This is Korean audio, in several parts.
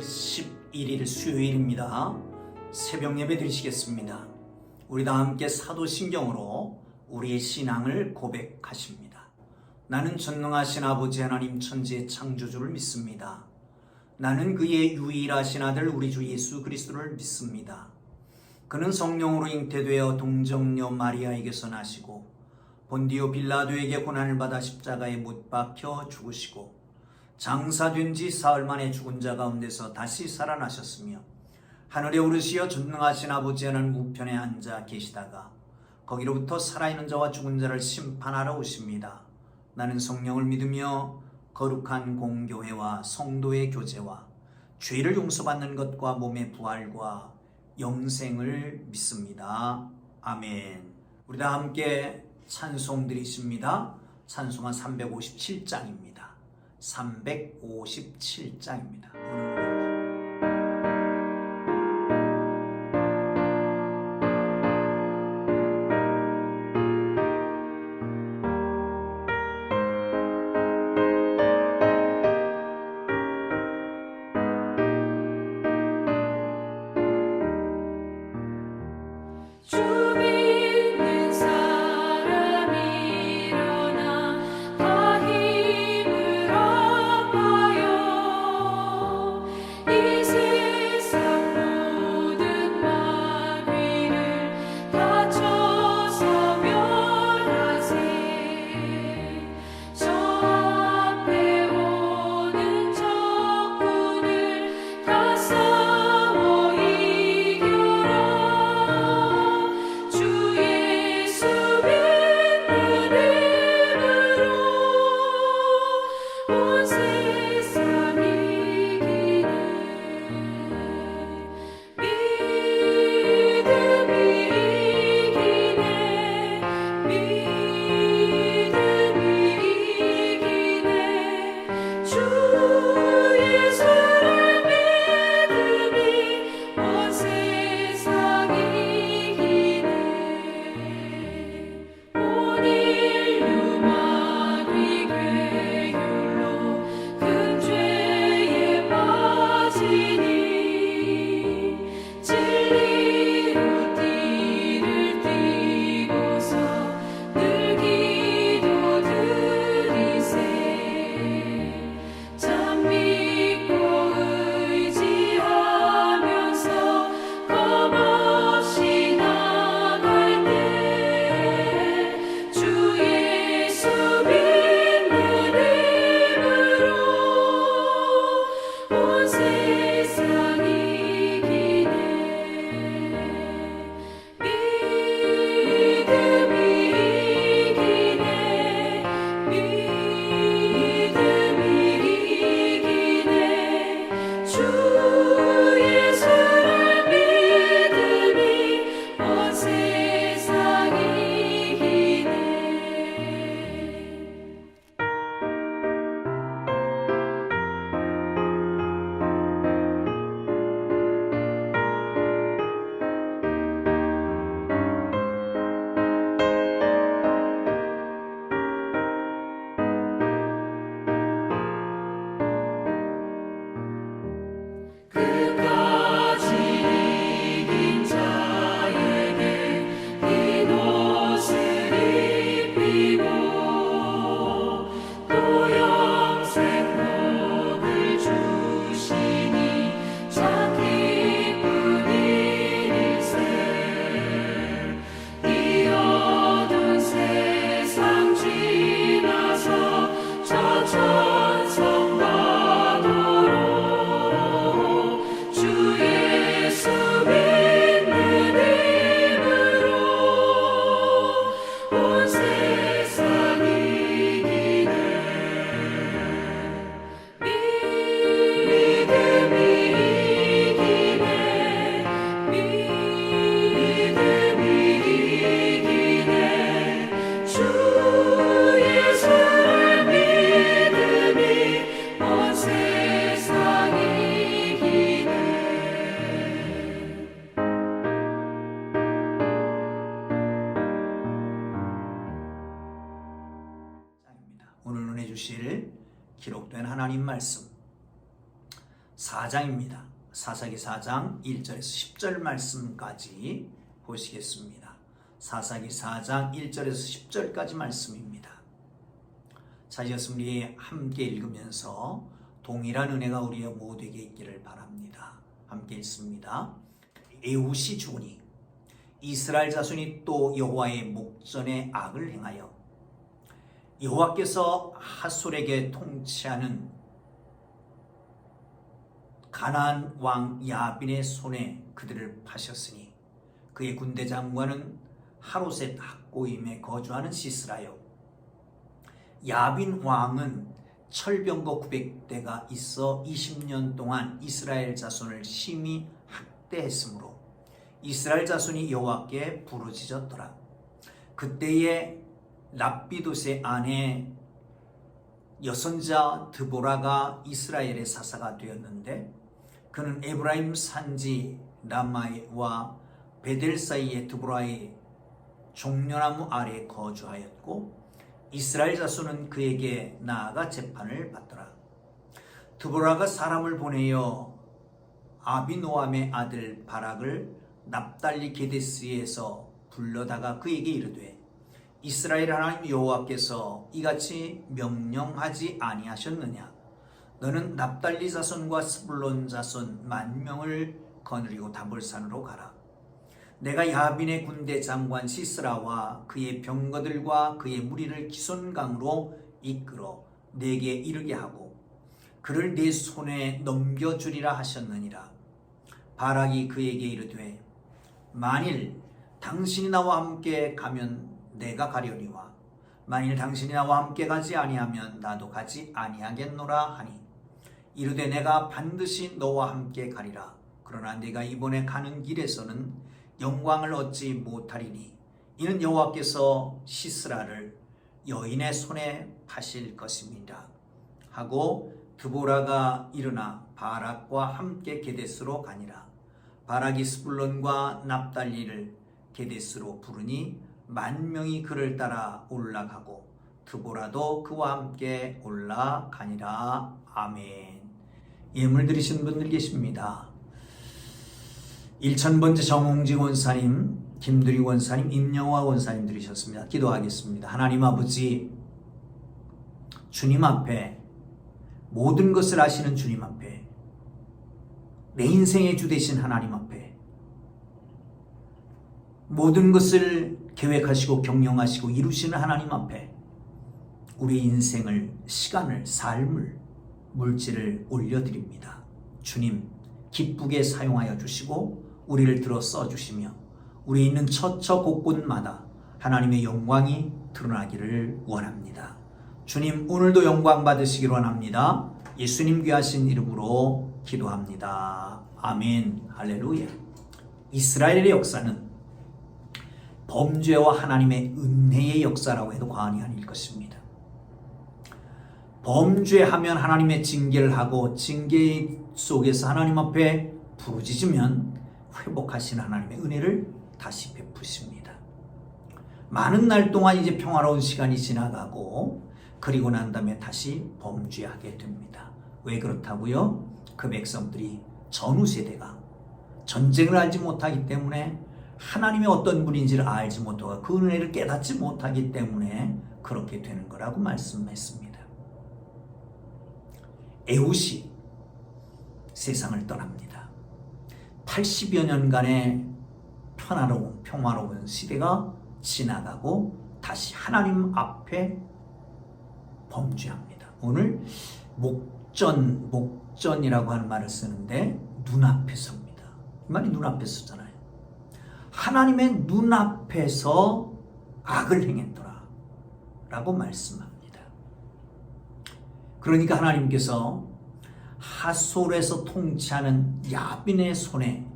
11일 수요일입니다. 새벽 예배 드리시겠습니다. 우리 다 함께 사도신경으로 우리의 신앙을 고백하십니다. 나는 전능하신 아버지 하나님 천지의 창조주를 믿습니다. 나는 그의 유일하신 아들 우리 주 예수 그리스도를 믿습니다. 그는 성령으로 잉태되어 동정녀 마리아에게서 나시고 본디오 빌라도에게 고난을 받아 십자가에 못 박혀 죽으시고 장사된 지 사흘 만에 죽은 자 가운데서 다시 살아나셨으며 하늘에 오르시어 전능하신 아버지 하나님 우편에 앉아 계시다가 거기로부터 살아있는 자와 죽은 자를 심판하러 오십니다. 나는 성령을 믿으며 거룩한 공교회와 성도의 교제와 죄를 용서받는 것과 몸의 부활과 영생을 믿습니다. 아멘. 우리 다 함께 찬송 드리십니다. 찬송은 357장입니다. 357장입니다. 오늘 은혜 주실 기록된 하나님 말씀 4장입니다. 사사기 4장 1절에서 10절 말씀까지 보시겠습니다. 사사기 4장 1절에서 10절까지 말씀입니다. 자, 이것은 우리 함께 읽으면서 동일한 은혜가 우리 모두에게 있기를 바랍니다. 함께 읽습니다. 에훗이 죽으니 이스라엘 자손이 또 여호와의 목전에 악을 행하여 여호와께서 하솔에게 통치하는 가나안 왕 야빈의 손에 그들을 파셨으니 그의 군대 장관은 하로셋 학고임에 거주하는 시스라요. 야빈 왕은 철병거 900대가 있어 20년 동안 이스라엘 자손을 심히 학대했으므로 이스라엘 자손이 여호와께 부르짖었더라. 그때에 랍비돗의 아내 여선자 드보라가 이스라엘의 사사가 되었는데 그는 에브라임 산지 라마와 베델 사이의 드보라의 종려나무 아래에 거주하였고 이스라엘 자손은 그에게 나아가 재판을 받더라. 드보라가 사람을 보내어 아비노암의 아들 바락을 납달리 게데스에서 불러다가 그에게 이르되 이스라엘 하나님 여호와께서 이같이 명령하지 아니하셨느냐? 너는 납달리 자손과 스불론 자손 10,000명을 거느리고 다볼산으로 가라. 내가 야빈의 군대 장관 시스라와 그의 병거들과 그의 무리를 기손강으로 이끌어 내게 이르게 하고 그를 내 손에 넘겨주리라 하셨느니라. 바락이 그에게 이르되 만일 당신이 나와 함께 가면 내가 가려니와 만일 당신이 나와 함께 가지 아니하면 나도 가지 아니하겠노라 하니 이르되 내가 반드시 너와 함께 가리라. 그러나 내가 이번에 가는 길에서는 영광을 얻지 못하리니 이는 여호와께서 시스라를 여인의 손에 파실 것입니다 하고 드보라가 일어나 바락과 함께 게데스로 가니라. 바락이 스불론과 납달리를 게데스로 부르니 10,000명이 그를 따라 올라가고 드보라도 그와 함께 올라가니라. 아멘. 예물 드리신 분들 계십니다. 1000번째 정홍지 원사님, 김두리 원사님, 임영화 원사님 드리셨습니다. 기도하겠습니다. 하나님 아버지, 주님 앞에 모든 것을 아시는 주님 앞에 내 인생의 주 되신 하나님 앞에 모든 것을 계획하시고 경영하시고 이루시는 하나님 앞에 우리 인생을, 시간을, 삶을, 물질을 올려드립니다. 주님 기쁘게 사용하여 주시고 우리를 들어 써주시며 우리 있는 처처 곳곳마다 하나님의 영광이 드러나기를 원합니다. 주님 오늘도 영광 받으시기를 원합니다. 예수님 귀하신 이름으로 기도합니다. 아멘. 할렐루야. 이스라엘의 역사는 범죄와 하나님의 은혜의 역사라고 해도 과언이 아닐 것입니다. 범죄하면 하나님의 징계를 하고 징계 속에서 하나님 앞에 부르짖으면 회복하신 하나님의 은혜를 다시 베푸십니다. 많은 날 동안 이제 평화로운 시간이 지나가고 그리고 난 다음에 다시 범죄하게 됩니다. 왜 그렇다고요? 그 백성들이 전후 세대가 전쟁을 알지 못하기 때문에 하나님의 어떤 분인지를 알지 못하고 그 은혜를 깨닫지 못하기 때문에 그렇게 되는 거라고 말씀했습니다. 에훗이 세상을 떠납니다. 80여 년간의 평화로운 시대가 지나가고 다시 하나님 앞에 범죄합니다. 오늘 목전이라고 하는 말을 쓰는데 눈앞에서입니다. 이 말이 눈앞에서잖아요. 하나님의 눈앞에서 악을 행했더라 라고 말씀합니다. 그러니까 하나님께서 하솔에서 통치하는 야빈의 손에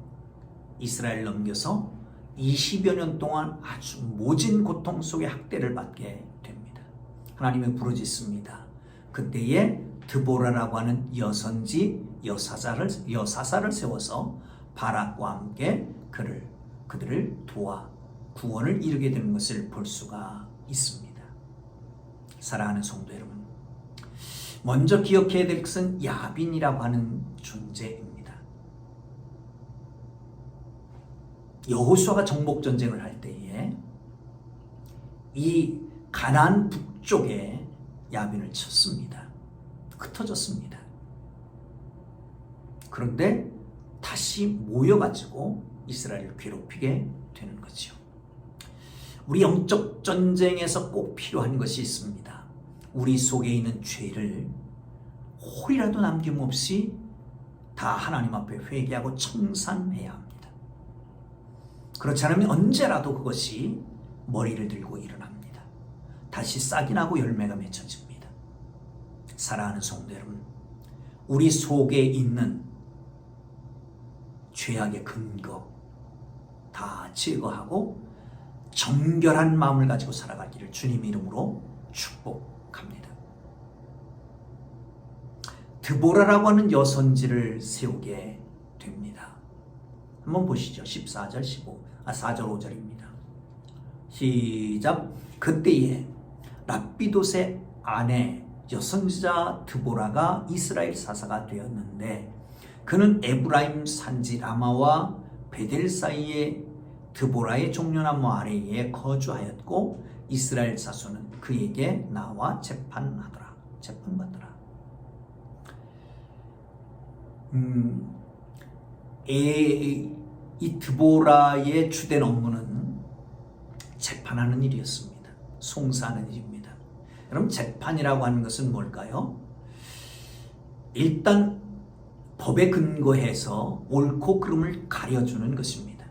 이스라엘 넘겨서 20여 년 동안 아주 모진 고통 속에 학대를 받게 됩니다. 하나님이 부르짖습니다. 그때에 드보라라고 하는 여선지 여사사를 세워서 바락과 함께 그들을 도와 구원을 이루게 되는 것을 볼 수가 있습니다. 사랑하는 성도 여러분, 먼저 기억해야 될 것은 야빈이라고 하는 존재입니다. 여호수아가 정복전쟁을 할 때에 이 가나안 북쪽에 야빈을 쳤습니다. 흩어졌습니다. 그런데 다시 모여가지고 이스라엘을 괴롭히게 되는 거죠. 우리 영적 전쟁에서 꼭 필요한 것이 있습니다. 우리 속에 있는 죄를 홀이라도 남김없이 다 하나님 앞에 회개하고 청산해야 합니다. 그렇지 않으면 언제라도 그것이 머리를 들고 일어납니다. 다시 싹이 나고 열매가 맺혀집니다. 사랑하는 성도 여러분, 우리 속에 있는 죄악의 근거 다 제거하고 정결한 마음을 가지고 살아가기를 주님 이름으로 축복합니다. 드보라라고 하는 여선지를 세우게 됩니다. 한번 보시죠. 14절, 4절, 5절입니다. 시작. 그때에 랍비돗의 아내 여선지자 드보라가 이스라엘 사사가 되었는데 그는 에브라임 산지 라마와 베델 사이에 드보라의 종려나무 아래에 거주하였고 이스라엘 자손은 그에게 나와 재판받더라. 이 드보라의 주된 업무는 재판하는 일이었습니다. 송사하는 일입니다. 여러분, 재판이라고 하는 것은 뭘까요? 일단 법에 근거해서 옳고 그름을 가려주는 것입니다.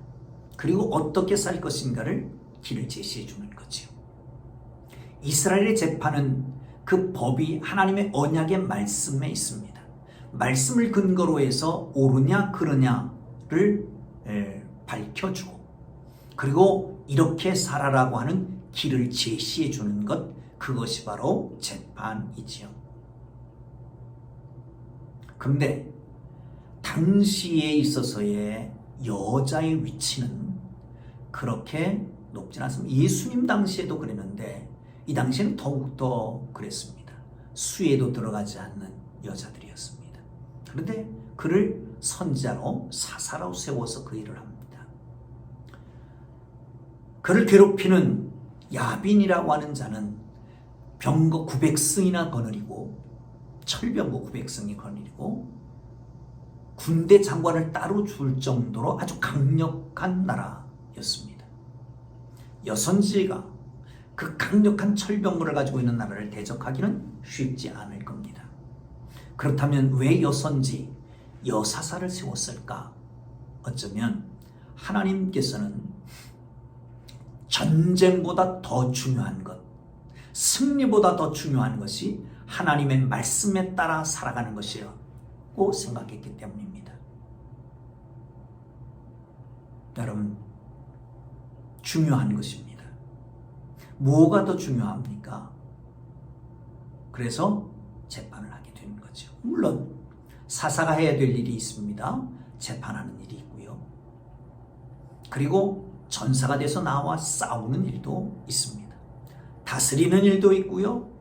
그리고 어떻게 살 것인가를 길을 제시해 주는 거죠. 이스라엘의 재판은 그 법이 하나님의 언약의 말씀에 있습니다. 말씀을 근거로 해서 옳으냐 그르냐를 밝혀주고 그리고 이렇게 살아라고 하는 길을 제시해 주는 것, 그것이 바로 재판이지요. 그런데 당시에 있어서의 여자의 위치는 그렇게 높진 않습니다. 예수님 당시에도 그랬는데 이 당시에는 더욱더 그랬습니다. 수에도 들어가지 않는 여자들이었습니다. 그런데 그를 선지자로 사사로 세워서 그 일을 합니다. 그를 괴롭히는 야빈이라고 하는 자는 병거 900승이나 거느리고 철병거 900승이 거느리고 군대 장관을 따로 줄 정도로 아주 강력한 나라였습니다. 여선지가 그 강력한 철병거를 가지고 있는 나라를 대적하기는 쉽지 않을 겁니다. 그렇다면 왜 여선지, 여사사를 세웠을까? 어쩌면 하나님께서는 전쟁보다 더 중요한 것, 승리보다 더 중요한 것이 하나님의 말씀에 따라 살아가는 것이라고 생각했기 때문입니다. 여러분, 중요한 것입니다. 뭐가 더 중요합니까? 그래서 재판을 하게 되는 거죠. 물론 사사가 해야 될 일이 있습니다. 재판하는 일이 있고요. 그리고 전사가 돼서 나와 싸우는 일도 있습니다. 다스리는 일도 있고요.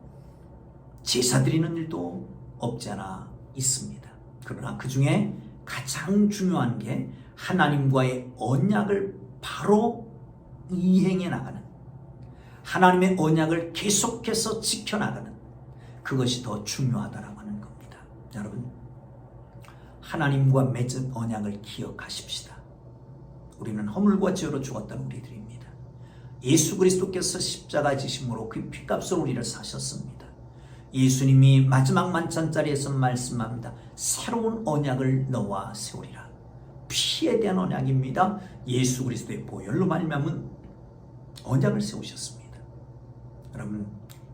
제사 드리는 일도 없지 않아 있습니다. 그러나 그 중에 가장 중요한 게 하나님과의 언약을 바로 이행해 나가는, 하나님의 언약을 계속해서 지켜나가는, 그것이 더 중요하다라고 하는 겁니다. 여러분, 하나님과 맺은 언약을 기억하십시다. 우리는 허물과 죄로 죽었던 우리들입니다. 예수 그리스도께서 십자가 지심으로 그 피값으로 우리를 사셨습니다. 예수님이 마지막 만찬자리에서 말씀합니다. 새로운 언약을 너와 세우리라. 피에 대한 언약입니다. 예수 그리스도의 보혈로 말미암은 언약을 세우셨습니다. 여러분,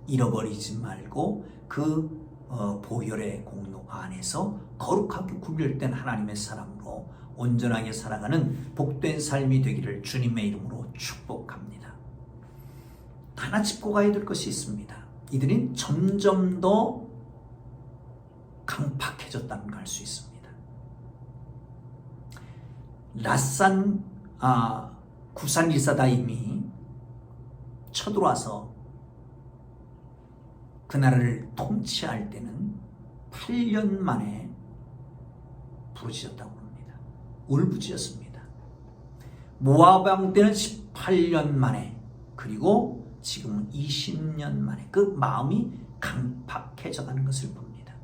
잃어버리지 말고 그 보혈의 공로 안에서 거룩하게 구별된 하나님의 사람으로 온전하게 살아가는 복된 삶이 되기를 주님의 이름으로 축복합니다. 하나 짚고 가야 될 것이 있습니다. 이들은 점점 더 강팍해졌다는 걸 알 수 있습니다. 구산 리사다임이 쳐들어와서 그 나라를 통치할 때는 18년 만에 부르짖었다고 합니다. 울부짖었습니다. 모압 왕 때는 18년 만에, 그리고 지금은 20년 만에 그 마음이 강팍해져 가는 것을 봅니다.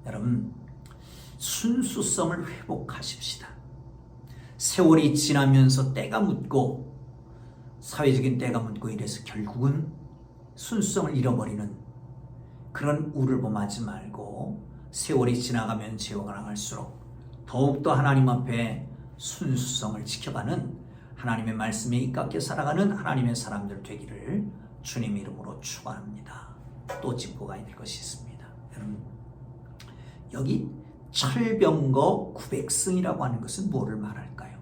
여러분, 순수성을 회복하십시다. 세월이 지나면서 때가 묻고 사회적인 때가 묻고 이래서 결국은 순수성을 잃어버리는 그런 우울범하지 말고, 세월이 지나가면 지나갈수록 더욱더 하나님 앞에 순수성을 지켜가는, 하나님의 말씀에 입각해 살아가는 하나님의 사람들 되기를 주님 이름으로 축원합니다. 또 짚고 가야 될 것이 있습니다. 여러분, 여기 철병거 900승이라고 하는 것은 뭐를 말할까요?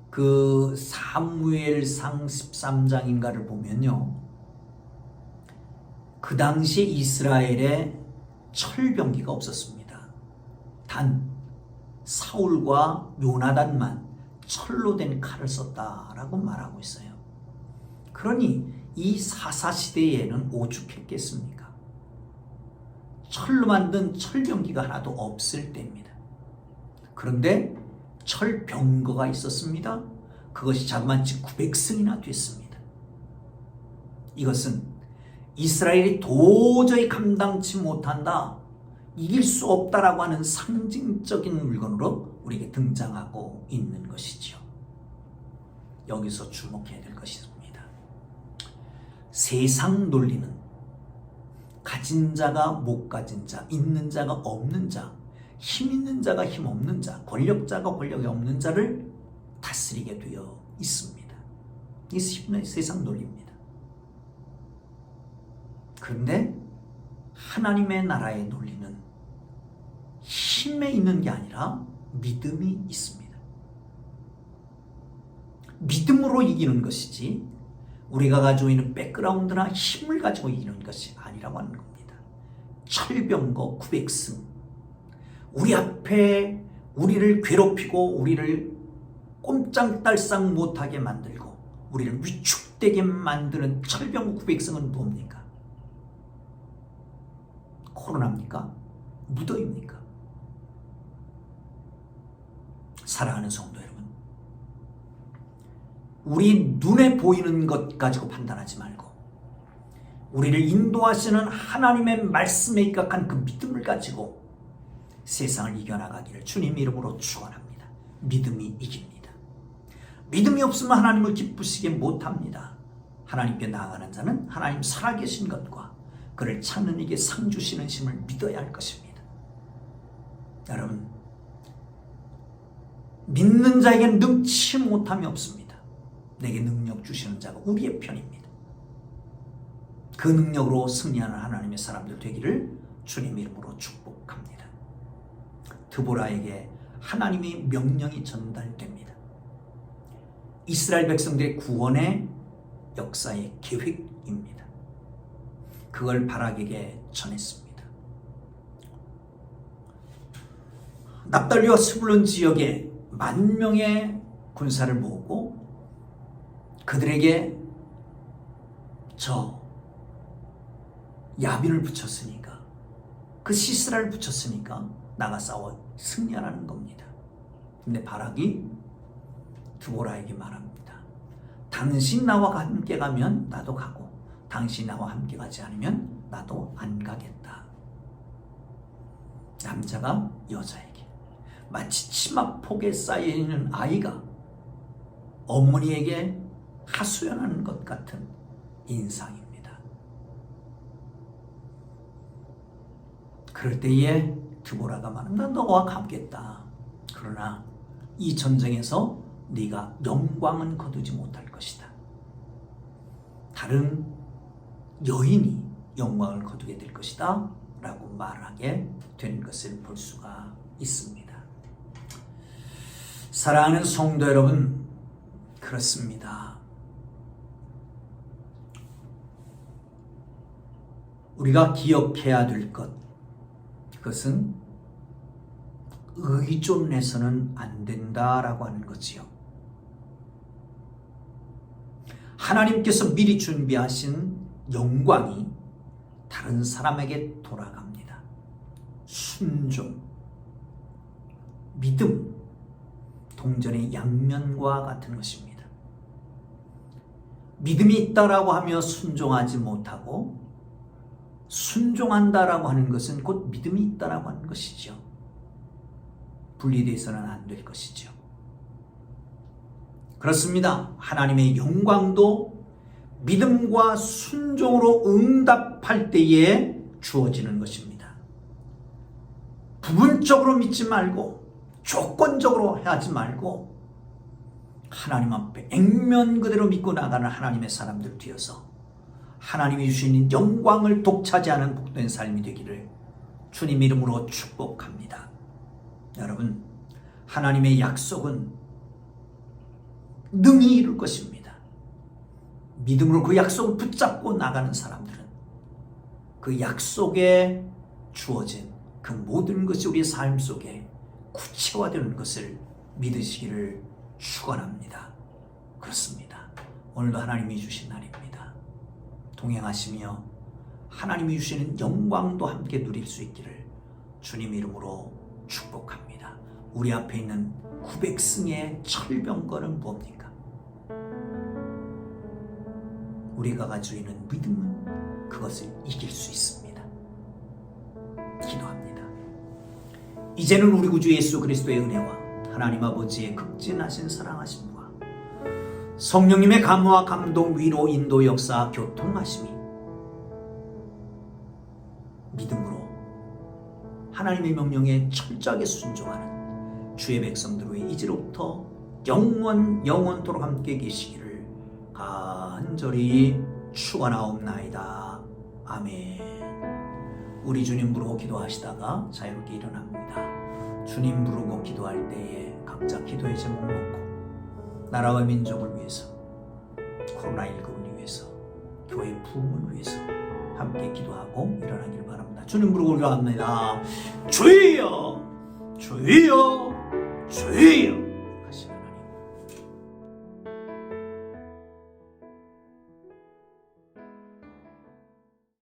그 사무엘상 13장인가를 보면요, 그 당시 이스라엘에 철병기가 없었습니다. 단 사울과 요나단만 철로 된 칼을 썼다라고 말하고 있어요. 그러니 이 사사시대에는 오죽했겠습니까? 철로 만든 철병기가 하나도 없을 때입니다. 그런데 철병거가 있었습니다. 그것이 자그마치 900승이나 됐습니다. 이것은 이스라엘이 도저히 감당치 못한다, 이길 수 없다라고 하는 상징적인 물건으로 우리에게 등장하고 있는 것이지요. 여기서 주목해야 될 것이 있습니다. 세상 논리는 가진 자가 못 가진 자, 있는 자가 없는 자, 힘 있는 자가 힘 없는 자, 권력자가 권력이 없는 자를 다스리게 되어 있습니다. 이 세상 논리입니다. 그런데 하나님의 나라의 논리는 힘에 있는 게 아니라 믿음이 있습니다. 믿음으로 이기는 것이지 우리가 가지고 있는 백그라운드나 힘을 가지고 이기는 것이 아니라고 하는 겁니다. 철병거 900승, 우리 앞에 우리를 괴롭히고 우리를 꼼짝달싹 못하게 만들고 우리를 위축되게 만드는 철병거 900승은 뭡니까? 코로나입니까? 무더입니까? 사랑하는 성도 여러분, 우리 눈에 보이는 것 가지고 판단하지 말고 우리를 인도하시는 하나님의 말씀에 입각한 그 믿음을 가지고 세상을 이겨나가기를 주님 이름으로 축원합니다. 믿음이 이깁니다. 믿음이 없으면 하나님을 기쁘시게 못합니다. 하나님께 나아가는 자는 하나님 살아계신 것과 그를 찾는 이에게 상 주시는 힘을 믿어야 할 것입니다. 여러분, 믿는 자에게는 능치 못함이 없습니다. 내게 능력 주시는 자가 우리의 편입니다. 그 능력으로 승리하는 하나님의 사람들 되기를 주님 이름으로 축복합니다. 드보라에게 하나님의 명령이 전달됩니다. 이스라엘 백성들의 구원의 역사의 계획입니다. 그걸 바락에게 전했습니다. 납달리와 스불론 지역에 10,000명의 군사를 모으고 그들에게 저 야빈을 붙였으니까, 그 시스라를 붙였으니까 나가 싸워 승리하라는 겁니다. 근데 바락이 드보라에게 말합니다. 당신 나와 함께 가면 나도 가고 당신 나와 함께 가지 않으면 나도 안 가겠다. 남자가 여자에게 마치 치마폭에 쌓여있는 아이가 어머니에게 하소연하는 것 같은 인상입니다. 그럴 때에 드보라가 말한다. 너와 가겠다. 그러나 이 전쟁에서 네가 영광은 거두지 못할 것이다. 다른 여인이 영광을 거두게 될 것이다 라고 말하게 된 것을 볼 수가 있습니다. 사랑하는 성도 여러분, 그렇습니다. 우리가 기억해야 될 것, 그것은 의존해서는 안 된다라고 하는 거지요. 하나님께서 미리 준비하신 영광이 다른 사람에게 돌아갑니다. 순종, 믿음, 동전의 양면과 같은 것입니다. 믿음이 있다라고 하며 순종하지 못하고 순종한다라고 하는 것은 곧 믿음이 있다라고 하는 것이죠. 분리되어서는 안 될 것이죠. 그렇습니다. 하나님의 영광도 믿음과 순종으로 응답할 때에 주어지는 것입니다. 부분적으로 믿지 말고 조건적으로 하지 말고 하나님 앞에 액면 그대로 믿고 나가는 하나님의 사람들 되어서 하나님이 주시는 영광을 독차지하는 복된 삶이 되기를 주님 이름으로 축복합니다. 여러분, 하나님의 약속은 능히 이룰 것입니다. 믿음으로 그 약속을 붙잡고 나가는 사람들은 그 약속에 주어진 그 모든 것이 우리의 삶 속에 구체화되는 것을 믿으시기를 축원합니다. 그렇습니다. 오늘도 하나님이 주신 날입니다. 동행하시며 하나님이 주시는 영광도 함께 누릴 수 있기를 주님 이름으로 축복합니다. 우리 앞에 있는 900승의 철병거는 뭡니까? 우리가 가지고 있는 믿음은 그것을 이길 수 있습니다. 기도합니다. 이제는 우리 구주 예수 그리스도의 은혜와 하나님 아버지의 극진하신 사랑하심과 성령님의 감화 감동 위로 인도 역사 교통하심이 믿음으로 하나님의 명령에 철저하게 순종하는 주의 백성들의 이제로부터 영원토록 함께 계시기를 간절히 축원하옵나이다. 아멘. 우리 주님 부르고 기도하시다가 자유롭게 일어납니다. 주님 부르고 기도할 때에 각자 기도의 제목 놓고 나라와 민족을 위해서, 코로나19를 위해서, 교회 부흥을 위해서 함께 기도하고 일어나길 바랍니다. 주님 부르고 기도합니다. 주여, 주여, 주여.